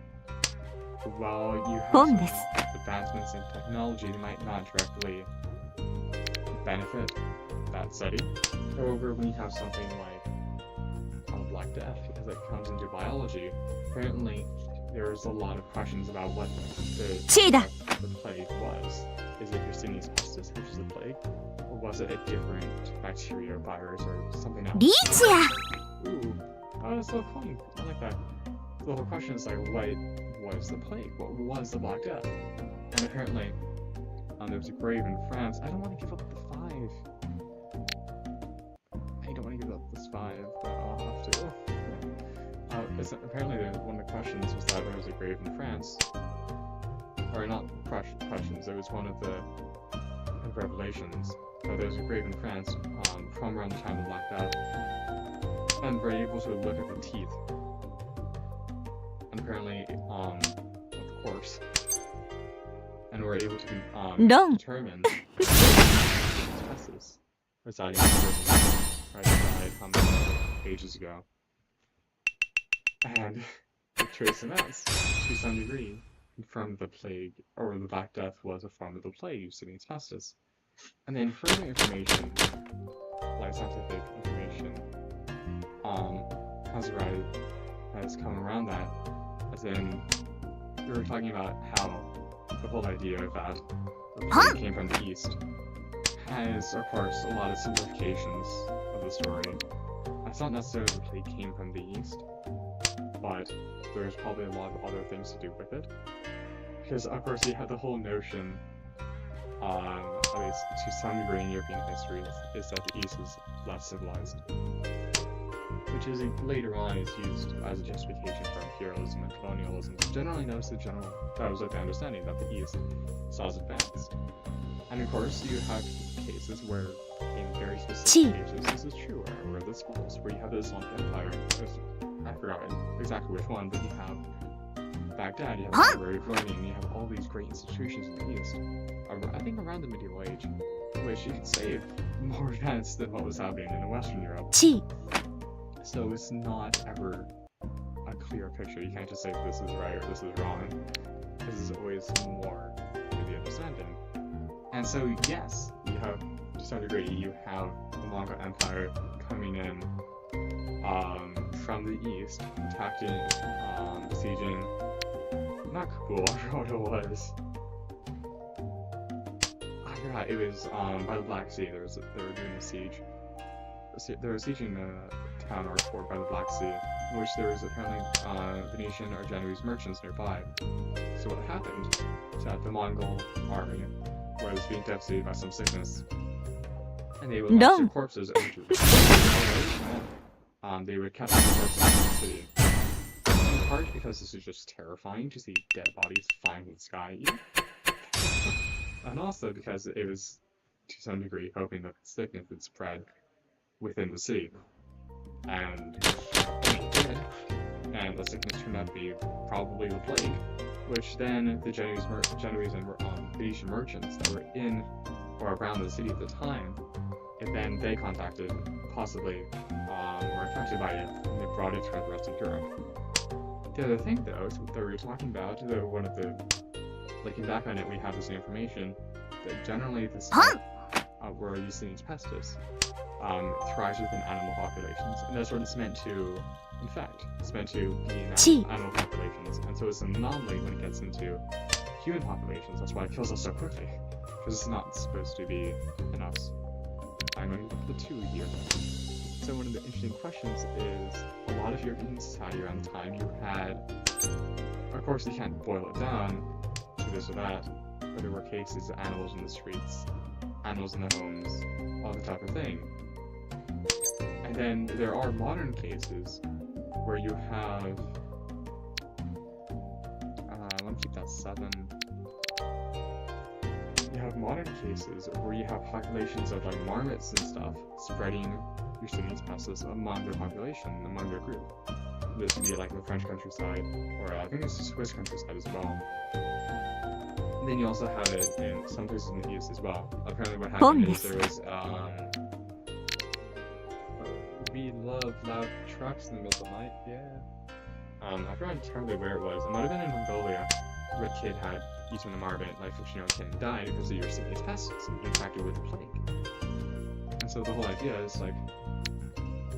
while you have some advancements in technology that might not directly benefit that study. However, when you have something like Black Death, because it comes into biology, apparently there's a lot of questions about what the plague was. Is it Yersinia pestis, which is a plague? Or was it a different bacteria, virus, or something else? Ooh, oh, that's so fun. I like that. The whole question is like, what was the plague? What was the Black Death? And apparently, there was a grave in France. I don't want to give up the 5. I don't want to give up this 5, but I'll have to. Apparently, one of the questions was that there was a grave in France. Or not questions, there was one of the revelations. So there was a grave in France from around the time of Black Death. And we're able to look at the teeth. And apparently, of the corpse. And we're able to determine asbestos residing in the person, right, died how many ages ago. And it trace amounts to some degree from the plague, or the Black Death was a form of the plague, Yersinia pestis. And then further information, like scientific information, has come around that, as in, we were talking about how the whole idea that the plague came from the east has, of course, a lot of simplifications of the story. It's not necessarily the plague came from the east, but there's probably a lot of other things to do with it. Because, of course, you have the whole notion, at least to some degree in European history, is that the East is less civilized. Which is later on is used as a justification for imperialism and colonialism. Generally knows that was like the understanding that the East is less advanced. And of course, you have cases where, in very specific cases, this is true, where this is false, where you have the Islamic Empire. I forgot exactly which one, but you have Baghdad, you have the Library of Learning, you have all these great institutions in the East. I think around the medieval age, which you could say more advanced than what was happening in Western Europe. So it's not ever a clear picture. You can't just say this is right or this is wrong. There's always more to the understanding. And so yes, you have, to some degree, you have the Mongol Empire coming in from the east, attacking, besieging, not Kabul, I forgot what it was. I forgot, it was by the Black Sea. They were doing a siege. They were sieging a town or a fort by the Black Sea, in which there was apparently Venetian or Genoese merchants nearby. So what happened is that the Mongol army was being devastated by some sickness, and they would launch their corpses over to they would catch the corpses in the city. In part because this is just terrifying to see dead bodies flying in the sky, and also because it was, to some degree, hoping that the sickness would spread within the city. And it did, and the sickness turned out to be probably the plague, which then the Genoese and Venetian merchants that were in or around the city at the time, and then they contacted, possibly were affected by it, and they brought it throughout the rest of Europe. The other thing, though, is that we were talking about, one of the, looking back on it, we have this information that generally this where you see these pestis thrives within animal populations, and that's what it's meant to infect. It's meant to be in animal populations, and so it's an anomaly when it gets into human populations. That's why it kills us so quickly, because it's not supposed to be in us. I'm going to put the two here. So one of the interesting questions is, a lot of European society around the time you had, of course you can't boil it down to this or that, but there were cases of animals in the streets, animals in the homes, all that type of thing. And then there are modern cases where you have, let me keep that 7. You have modern cases where you have populations of like marmots and stuff spreading Yersinia pestis among their population, among their group. This would be like in the French countryside, or I think it's the Swiss countryside as well. And then you also have it in some places in the east as well. Apparently what happened is there was, we love loud trucks in the middle of the night, yeah. I forgot entirely where it was. It might have been in Mongolia, where a kid had eaten a marmot, like 15-year-old kid, and died because of Yersinia pestis and infected with the plague. And so the whole idea is like,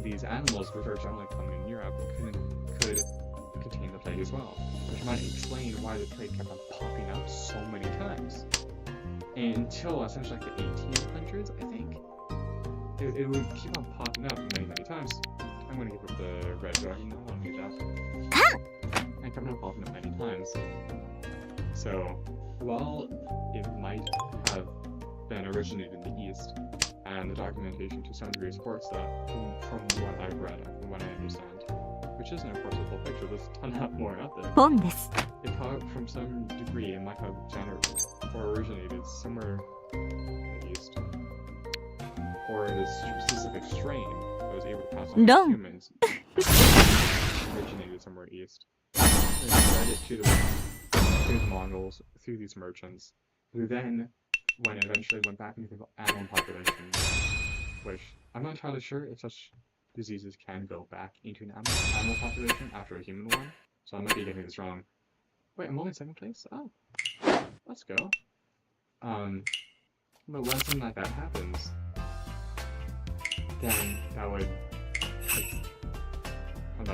these animals, which are generally common in Europe, could contain the plague as well, which might explain why the plague kept on popping up so many times. Until essentially like the 1800s, I think. It would keep on popping up many times. I'm gonna give up the red dragon, I don't need that. And kept on popping up many times. So, while it might have been originated in the East, and the documentation to some degree supports that from what I've read and from what I understand, which isn't of course the full picture, there's a ton more out there. It probably, from some degree, it might have generated or originated somewhere in the East, or this specific strain that was able to pass on to humans originated somewhere east, and spread it to the West, through the Mongols, through these merchants, who then eventually went back into the animal population, which I'm not entirely sure if such diseases can go back into an animal population after a human one, so I might be getting this wrong. Wait, I'm only in second place? Oh, let's go. But when something like that happens, then that would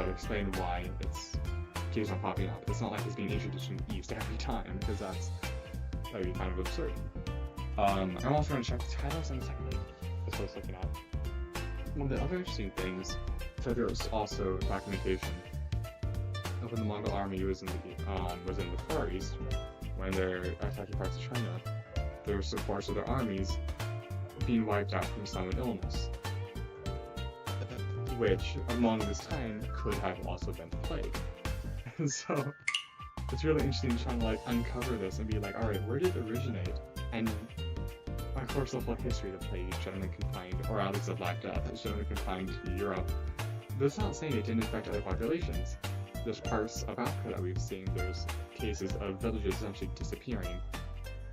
explain why it keeps on popping up. It's not like it's being introduced from the East every time, because that would be kind of absurd. I'm also going to check the titles in a second. That's what I was looking at. One of the other interesting things is that there was also documentation of when the Mongol army was in the Far East, when they're attacking parts of China. There was reports of their armies being wiped out from some illness, which among this time could have also been the plague. And so it's really interesting trying to like uncover this and be like, alright, where did it originate? And of course the whole history of the plague is generally confined, or at least the Black Death is generally confined to Europe. But it's not saying it didn't affect other populations. There's parts of Africa that we've seen, there's cases of villages essentially disappearing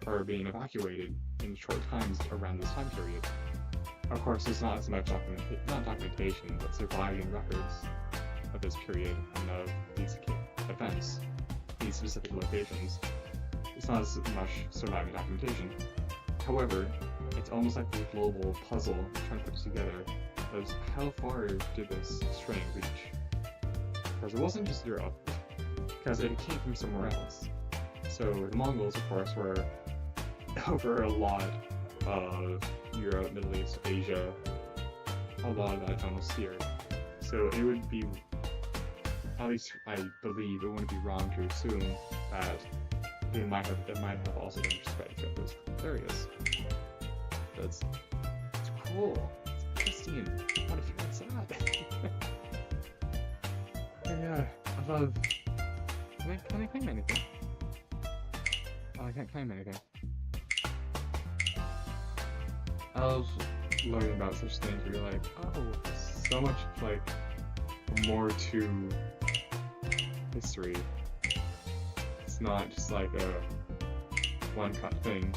or being evacuated in short times around this time period. Of course, there's not as much not documentation, but surviving records of this period and of these events, these specific locations. It's not as much surviving documentation. However, it's almost like a global puzzle trying to put it together of how far did this strain reach? Because it wasn't just Europe, because it came from somewhere else. So the Mongols, of course, were over a lot of Europe, Middle East, Asia, a lot of that general sphere. So it would be, at least I believe, it wouldn't be wrong to assume that it might have also been spread throughout those areas. It's cool. It's interesting. I want to figure this out. And yeah, I love. Can I claim anything? Oh, I can't claim anything. I love learning about such things where you're like, oh, there's so much like more to history. It's not just like a one-cut thing.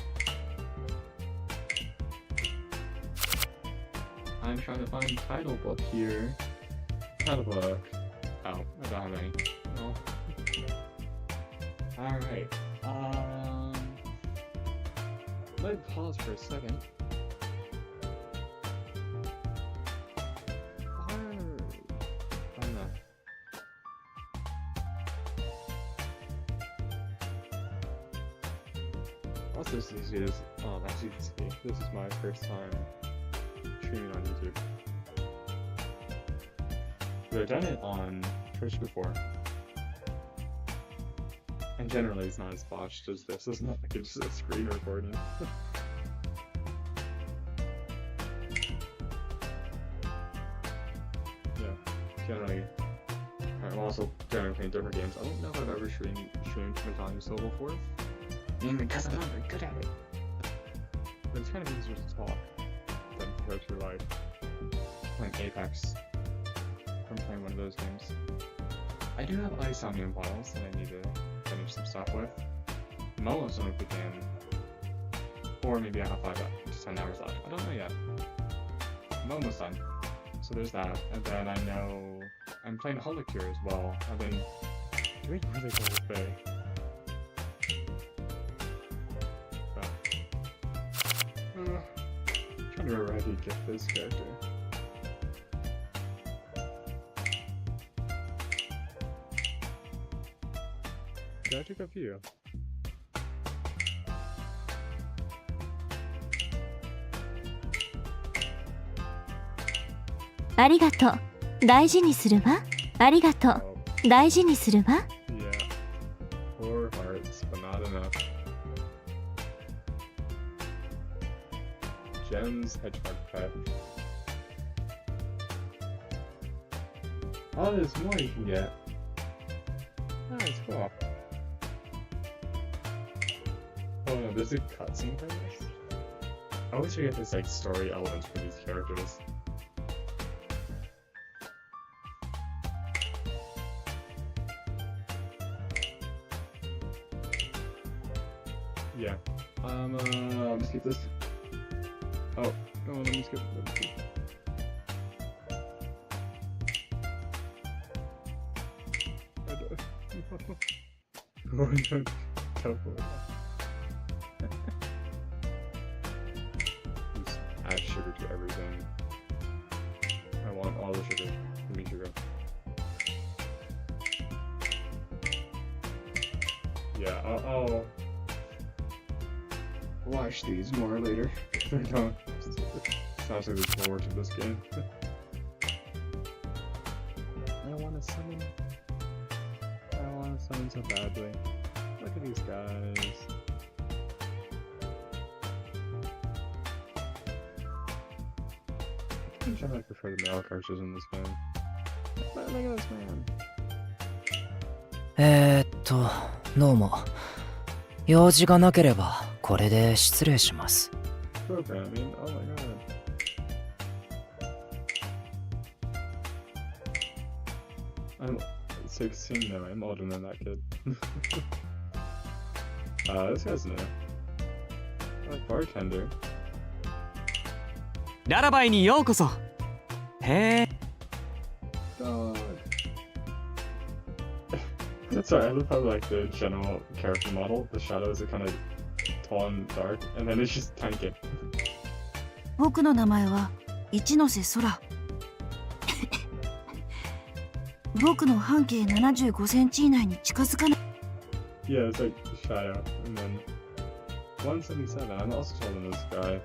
I'm trying to find a title book here. Title book. Oh, I don't have any. No. Alright. Let me pause for a second. I don't know. Also, this is as you can see, this is my first time streaming on YouTube. I've done it on Twitch before, and generally it's not as botched as this. It's not like it's just a screen recording. Yeah, generally. I'm also generally playing different games. I don't know if I've ever streamed Mahjong Soul before, mainly because I'm not very good at it. But it's kind of easier to talk than to go through like playing Apex from playing one of those games. I do have Isomnium files that I need to finish some stuff with. I'm almost done with the game. Or maybe I have 5 to 10 hours left. I don't know yet. I'm almost done. So there's that. And then I know I'm playing Holicure as well. I've been doing really well with Faye. Trying to remember how to get this character. Yeah, I took a few. Arigato. 大事にするわ。ありがとう。大事にするわ。Yeah. 4 hearts, but not enough. Gems, hedgehog pet. Oh, there's more you can get. Oh, that's cool. Oh no, there's a cutscene for this? I always forget there's like story elements for these characters. Yeah. I'll just keep this. Oh, no, let me skip. Oh, no. Go for it. Just add sugar to everything. I want all the sugar. Give me sugar. Yeah, I'll watch these more later. I don't. Sounds like there's more to this game. I want to summon. I want to summon so badly. Look at these guys. I think I prefer the male characters in this game. Look at this man. どうも。用事がなければこれで失礼します。Programming? Oh my god. I'm 16 now, I'm older than that kid. This guy's new. Like bartender. ララバイにようこそ。へえ。God. Sorry, I love how like the general character model, the shadows are kind of tall and dark, and then it's just tanking. 僕の名前は一ノ瀬空。僕の半径75センチ以内に近づかない。Yeah, it's like shadow, and then 177. I'm also taller than this guy.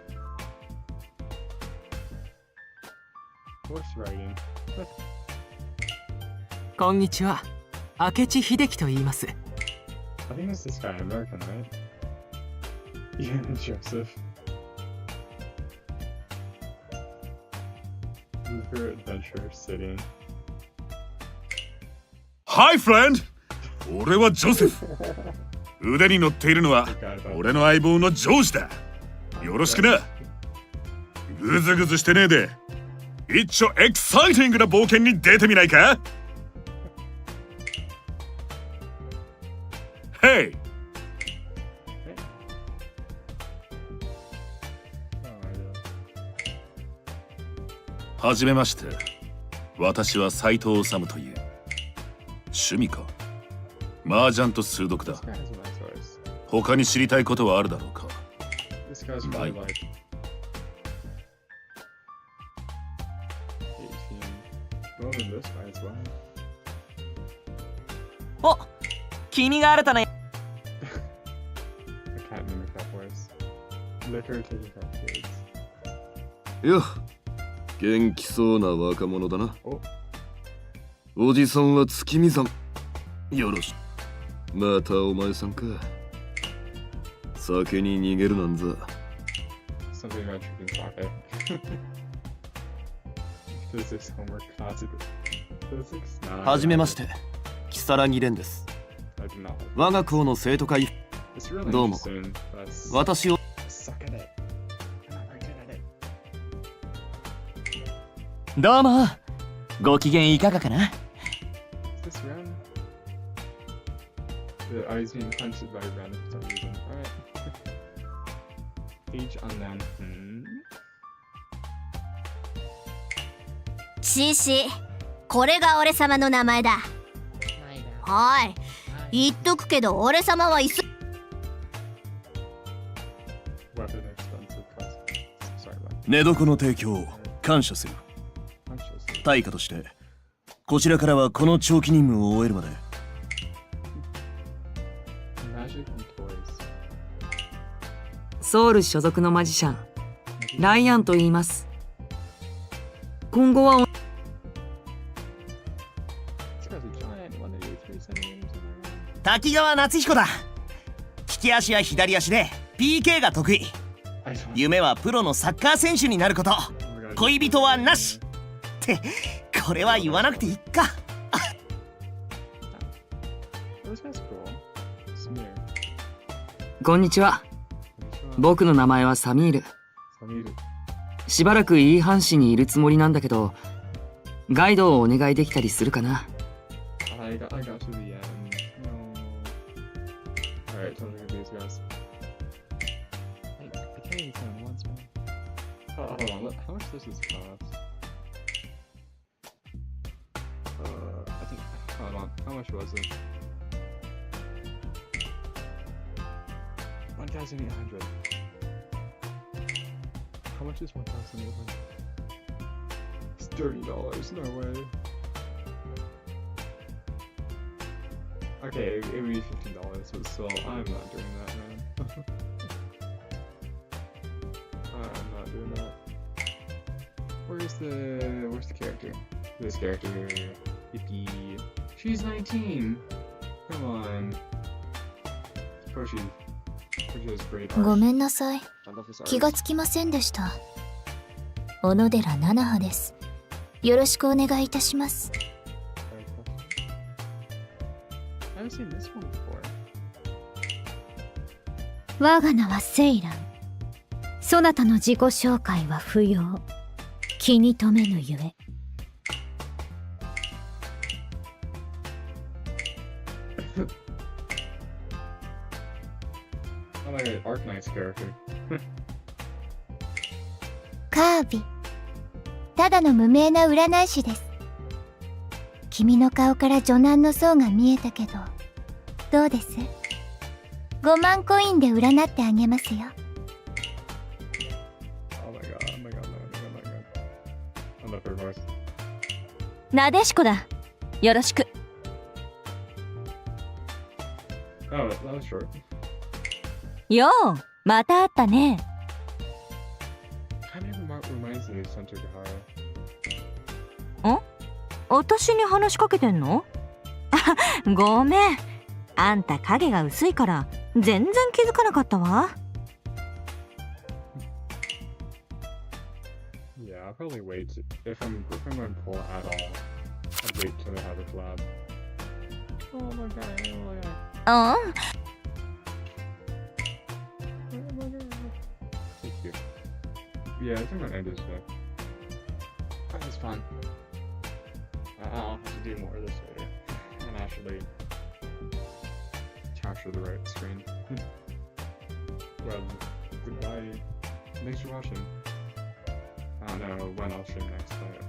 Horse riding. こんにちは。明智秀樹と言います。I think it's this guy, American, right? Yeah, Joseph. Looker Adventure City. Hi, friend! 俺はジョセフ。腕に乗っているのは俺の相棒のジョージだ。よろしくな。ぐずぐずしてねえで、一丁エキサイティングな冒険に出てみないか？ Hey! はじめまして。私は斉藤治という。趣味か。麻雀と数読だ。This guy has a nice voice. 他に知りたいことはあるだろうか。 This guy's probably like 18. Well, in this guy as well. お、君が新たな。I can't mimic that voice. Liquor taking out kids. よっ、元気そうな若者だな。お、おじさんは月見さん。よろし。またお前さんか。酒に逃げるなんざ。 something about drinking sake. Physics homework classic. Physics? Nah, はじめまして、木更木蓮です。 I do not like 我が校の生徒会、 It's really どうも。 interesting. That's 私を suck at it. I'm not very good at it. どうも。ご機嫌いかがかな。 Is this Ren? Oh, he's being punched by Ren for some reason. Alright. Page unknown. CC、これが俺様の名前だ。はい、言っとくけど俺様はWeapon expensive cost. Sorry about 寝床の提供を感謝する。 punches. 対価として、こちらからはこの長期任務を終えるまで。Magic and toys. ソウル所属のマジシャン、ライアンと言います。今後は This guy's a giant 183 centimeters. 滝川夏彦だ。利き足は左足で PK が得意。 I don't 夢はプロのサッカー選手になること。 Oh my god. 恋人はなしってこれは言わなくていいか。 Oh, this guy's cool. Smear. こんにちは。僕の名前はサミール。 Samir. しばらくいい阪神にいるつもりなんだけど、ガイドをお願いできたりするかな。 I got to the end. No. Alright, tell me these guys. I can't even find once, man. Oh, hold on, how much does this cost? I think, hold on, how much was it? 1,800. How much is 1,800? It's $30, no way. Okay, it would be $15, but still, I'm not doing that, man. I'm not doing that. Where's the character? This character here. Hippie. She's 19! Come on. Poshi. Poshi has great art. ごめんなさい。 I love his art. 気がつきませんでした。小野寺七葉です。よろしくお願いいたします。 I haven't seen this one before. 我が名はセイラン。そなたの自己紹介は不要。気に留めぬゆえ。 Oh my god, Arknight's character. カービィ。ただの無名な占い師です。君の顔から女難の相が見えたけど、どうです？ 5 万コインで占ってあげますよ。Oh my god, oh my god, oh my god, oh my god. On the third voice. なでしこだ。よろしく。Oh, that was short. よう、また会ったね。Kind of reminds me of Sento Gahara. 私に話しかけてんの？あ、ごめん。あんた影が薄いから全然気づかなかったわ。Yeah, I'll probably wait. If I'm going to pull at all, I'd wait till they have a collab. Oh my god, oh my god. うん。 Oh my god. Thank you. Yeah, I think I'm gonna end this day. That was fun. I'll have to do more of this later. And actually capture the right screen. Well, goodbye. Thanks for watching. I don't know when I'll stream next, but